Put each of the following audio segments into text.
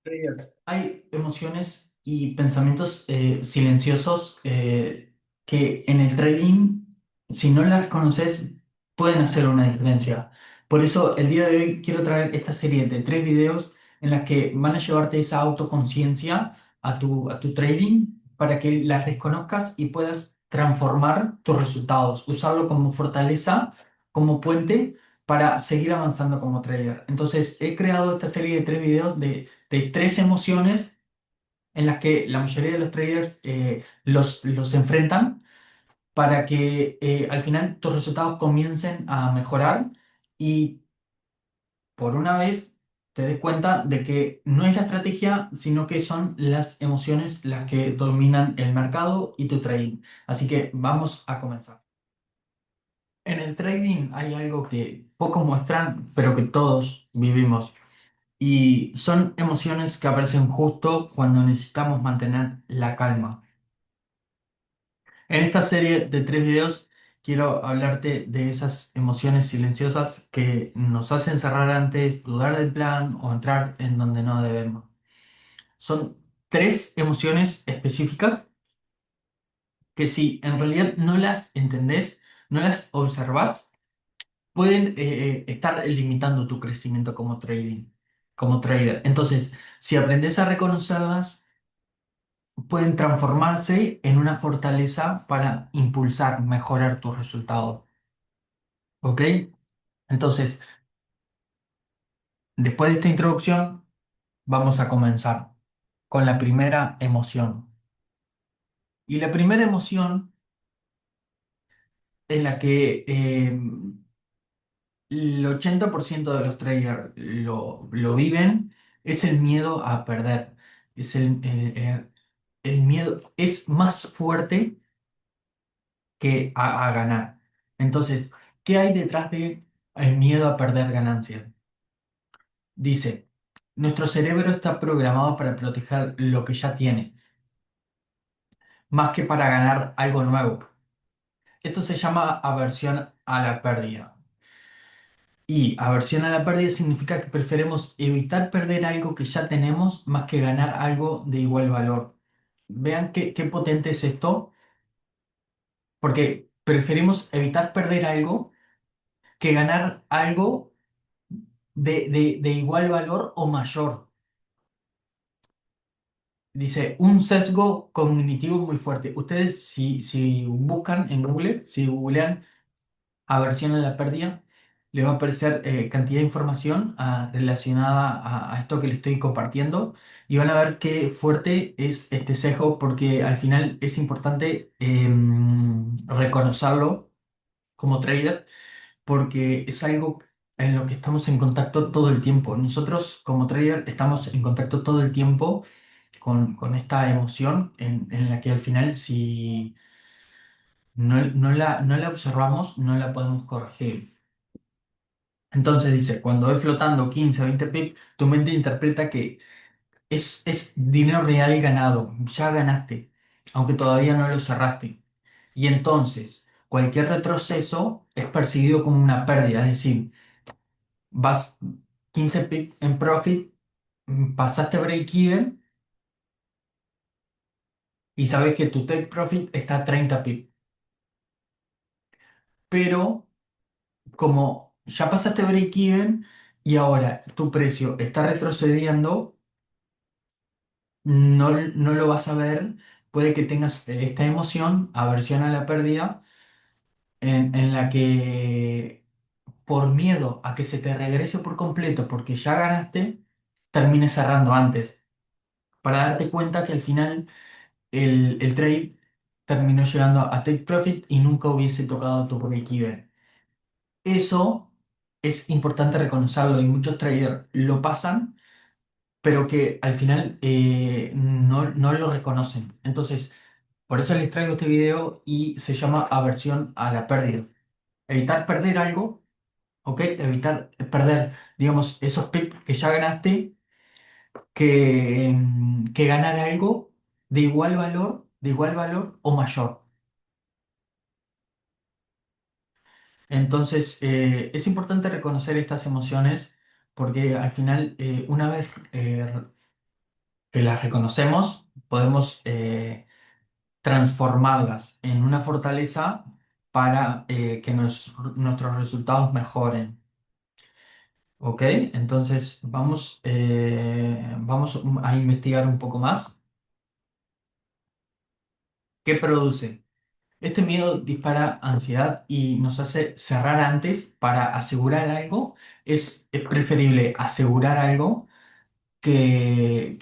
Traders, hay emociones y pensamientos silenciosos que en el trading, si no las conoces, pueden hacer una diferencia. Por eso, el día de hoy quiero traer esta serie de tres videos en las que van a llevarte esa autoconciencia a tu trading para que las reconozcas y puedas transformar tus resultados, usarlo como fortaleza, como puente para seguir avanzando como trader. Entonces, he creado esta serie de tres videos de tres emociones en las que la mayoría de los traders los enfrentan para que al final tus resultados comiencen a mejorar y por una vez te des cuenta de que no es la estrategia, sino que son las emociones las que dominan el mercado y tu trading. Así que vamos a comenzar. En el trading hay algo que pocos muestran, pero que todos vivimos. Y son emociones que aparecen justo cuando necesitamos mantener la calma. En esta serie de tres videos quiero hablarte de esas emociones silenciosas que nos hacen cerrar antes, dudar del plan o entrar en donde no debemos. Son tres emociones específicas que si en realidad no las entendés, no las observás, pueden estar limitando tu crecimiento como trader. Entonces, si aprendes a reconocerlas, pueden transformarse en una fortaleza para impulsar, mejorar tus resultados. ¿Ok? Entonces, después de esta introducción, vamos a comenzar con la primera emoción. Y la primera emoción en la que el 80% de los traders lo viven es el miedo a perder. Es el miedo es más fuerte que a ganar. Entonces, ¿qué hay detrás de el miedo a perder ganancias? Dice, nuestro cerebro está programado para proteger lo que ya tiene, más que para ganar algo nuevo. Esto se llama aversión a la pérdida. Y aversión a la pérdida significa que preferimos evitar perder algo que ya tenemos más que ganar algo de igual valor. Vean qué potente es esto, porque preferimos evitar perder algo que ganar algo de igual valor o mayor. Dice, un sesgo cognitivo muy fuerte. Ustedes, si buscan en Google, si googlean aversión a la pérdida, les va a aparecer cantidad de información relacionada a esto que les estoy compartiendo y van a ver qué fuerte es este sesgo porque al final es importante reconocerlo como trader porque es algo en lo que estamos en contacto todo el tiempo. Nosotros como trader estamos en contacto todo el tiempo con esta emoción en la que al final si no la observamos, no la podemos corregir. Entonces dice, cuando ves flotando 15 20 pips, tu mente interpreta que es dinero real ganado, ya ganaste, aunque todavía no lo cerraste. Y entonces, cualquier retroceso es percibido como una pérdida, es decir, vas 15 pips en profit, pasaste break-even y sabes que tu take profit está a 30 pips. Pero como ya pasaste break-even y ahora tu precio está retrocediendo, no lo vas a ver. Puede que tengas esta emoción, aversión a la pérdida, en la que por miedo a que se te regrese por completo porque ya ganaste, termines cerrando antes. Para darte cuenta que al final el trade terminó llegando a take profit y nunca hubiese tocado tu break-even. Eso es importante reconocerlo y muchos traders lo pasan, pero que al final no lo reconocen. Entonces, por eso les traigo este video y se llama aversión a la pérdida. Evitar perder algo, ¿ok? Evitar perder, digamos, esos pips que ya ganaste, que ganar algo de igual valor o mayor. Entonces, es importante reconocer estas emociones porque al final, una vez que las reconocemos, podemos transformarlas en una fortaleza para que nuestros resultados mejoren. ¿Ok? Entonces vamos a investigar un poco más. ¿Qué produce? Este miedo dispara ansiedad y nos hace cerrar antes para asegurar algo. Es preferible asegurar algo que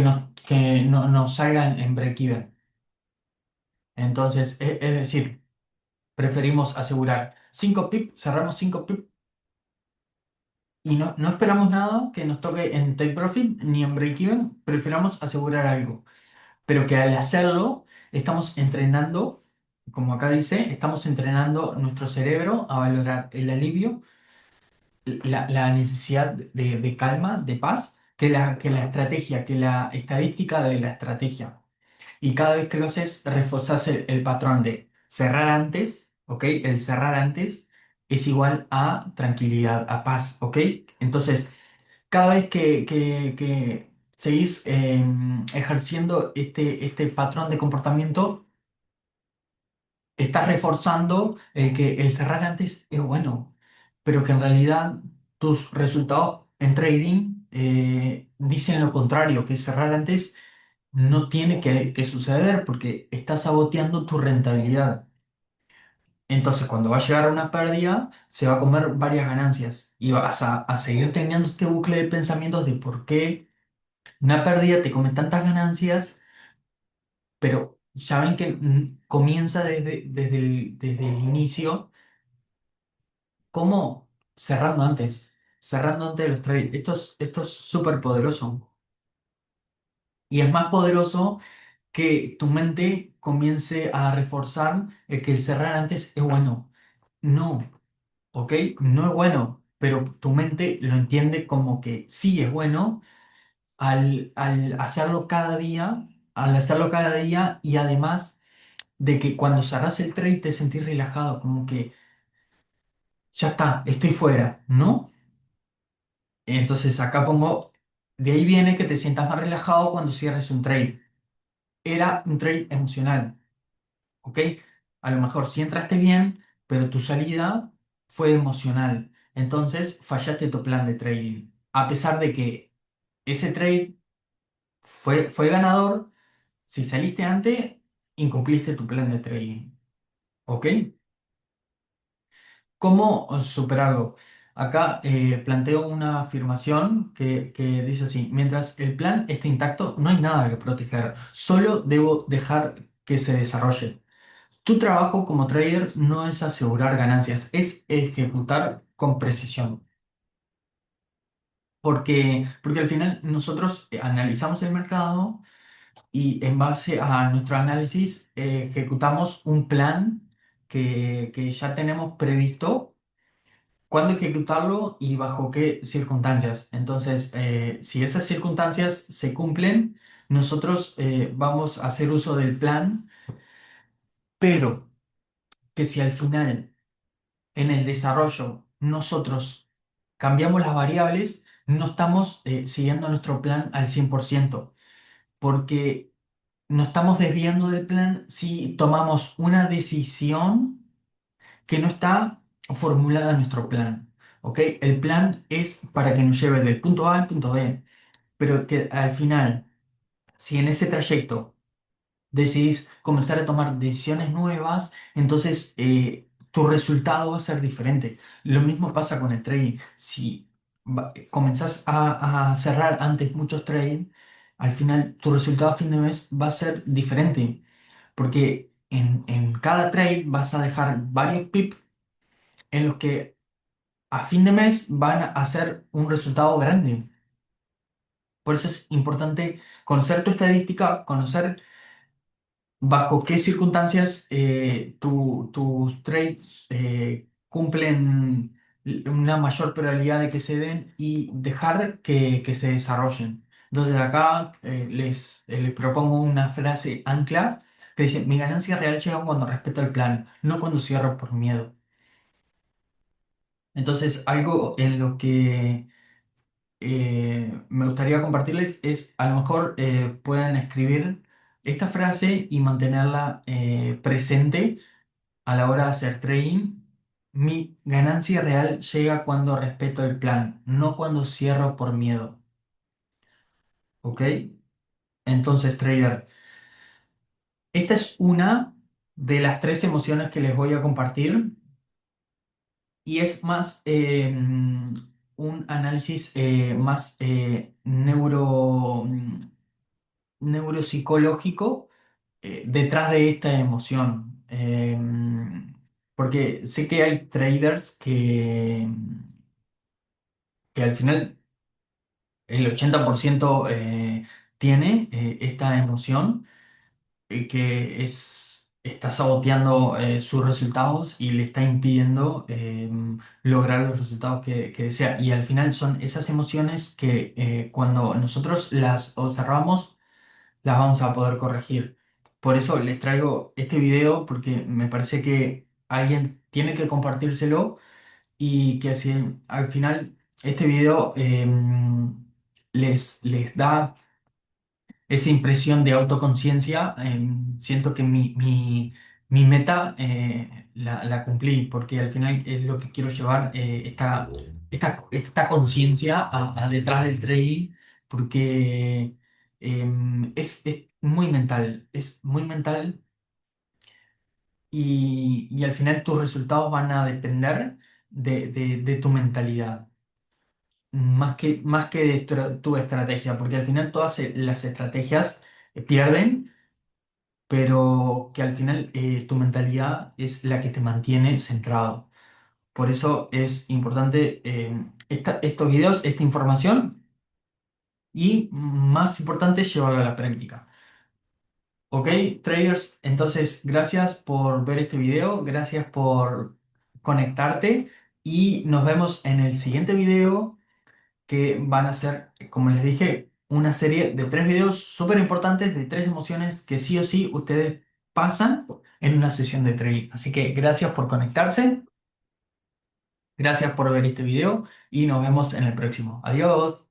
no nos salga en break-even. Entonces, es decir, preferimos asegurar 5 pip, cerramos 5 pip y no esperamos nada que nos toque en take profit ni en break-even, preferamos asegurar algo. Pero que al hacerlo estamos entrenando, como acá dice, estamos entrenando nuestro cerebro a valorar el alivio, la necesidad de calma, de paz, que la estrategia, que la estadística de la estrategia. Y cada vez que lo haces, reforzas el patrón de cerrar antes, ¿ok? El cerrar antes es igual a tranquilidad, a paz, ¿ok? Entonces, cada vez que seguís ejerciendo este patrón de comportamiento, estás reforzando el que el cerrar antes es bueno, pero que en realidad tus resultados en trading dicen lo contrario, que cerrar antes no tiene que suceder porque estás saboteando tu rentabilidad. Entonces, cuando va a llegar a una pérdida, se va a comer varias ganancias y vas a seguir teniendo este bucle de pensamientos de por qué una pérdida te come tantas ganancias, pero ya ven que comienza desde el inicio, como cerrando antes de los trades. Esto es súper poderoso. Y es más poderoso que tu mente comience a reforzar el que el cerrar antes es bueno. No, ¿ok? No es bueno, pero tu mente lo entiende como que sí es bueno al hacerlo cada día y además de que cuando cerrás el trade te sentís relajado, como que ya está, estoy fuera, ¿no? Entonces acá pongo, de ahí viene que te sientas más relajado cuando cierres un trade. Era un trade emocional, ¿ok? A lo mejor sí entraste bien, pero tu salida fue emocional. Entonces fallaste tu plan de trading. A pesar de que ese trade fue ganador, si saliste antes, incumpliste tu plan de trading. ¿Ok? ¿Cómo superarlo? Acá planteo una afirmación que dice así, mientras el plan esté intacto, no hay nada que proteger, solo debo dejar que se desarrolle. Tu trabajo como trader no es asegurar ganancias, es ejecutar con precisión. Porque al final nosotros analizamos el mercado y en base a nuestro análisis ejecutamos un plan que ya tenemos previsto cuándo ejecutarlo y bajo qué circunstancias. Entonces, si esas circunstancias se cumplen, nosotros vamos a hacer uso del plan, pero que si al final en el desarrollo nosotros cambiamos las variables, no estamos siguiendo nuestro plan al 100%, porque no estamos desviando del plan si tomamos una decisión que no está formulada en nuestro plan. ¿Ok? El plan es para que nos lleve del punto A al punto B, pero que al final, si en ese trayecto decidís comenzar a tomar decisiones nuevas, entonces tu resultado va a ser diferente. Lo mismo pasa con el trading. Si comenzás a cerrar antes muchos trades, al final tu resultado a fin de mes va a ser diferente, porque en cada trade vas a dejar varios pips en los que a fin de mes van a hacer un resultado grande. Por eso es importante conocer tu estadística, conocer bajo qué circunstancias tus trades cumplen una mayor probabilidad de que se den y dejar que se desarrollen. Entonces acá les propongo una frase ancla que dice, mi ganancia real llega cuando respeto el plan, no cuando cierro por miedo. Entonces algo en lo que me gustaría compartirles es, a lo mejor puedan escribir esta frase y mantenerla presente a la hora de hacer trading. Mi ganancia real llega cuando respeto el plan, no cuando cierro por miedo. ¿Ok? Entonces, trader, esta es una de las tres emociones que les voy a compartir y es más un análisis más neuropsicológico detrás de esta emoción. Porque sé que hay traders que al final el 80% tiene esta emoción que está saboteando sus resultados y le está impidiendo lograr los resultados que desea. Y al final son esas emociones que cuando nosotros las observamos, las vamos a poder corregir. Por eso les traigo este video porque me parece que alguien tiene que compartírselo y que si al final este video les da esa impresión de autoconciencia, siento que mi meta la cumplí, porque al final es lo que quiero llevar, esta conciencia a detrás del trading, porque es es muy mental y al final tus resultados van a depender de tu mentalidad. Más que de tu estrategia, porque al final todas las estrategias pierden, pero que al final tu mentalidad es la que te mantiene centrado. Por eso es importante estos videos, esta información y más importante llevarlo a la práctica. Ok, traders, entonces gracias por ver este video, gracias por conectarte y nos vemos en el siguiente video que van a ser, como les dije, una serie de tres videos súper importantes de tres emociones que sí o sí ustedes pasan en una sesión de trading. Así que gracias por conectarse, gracias por ver este video y nos vemos en el próximo. Adiós.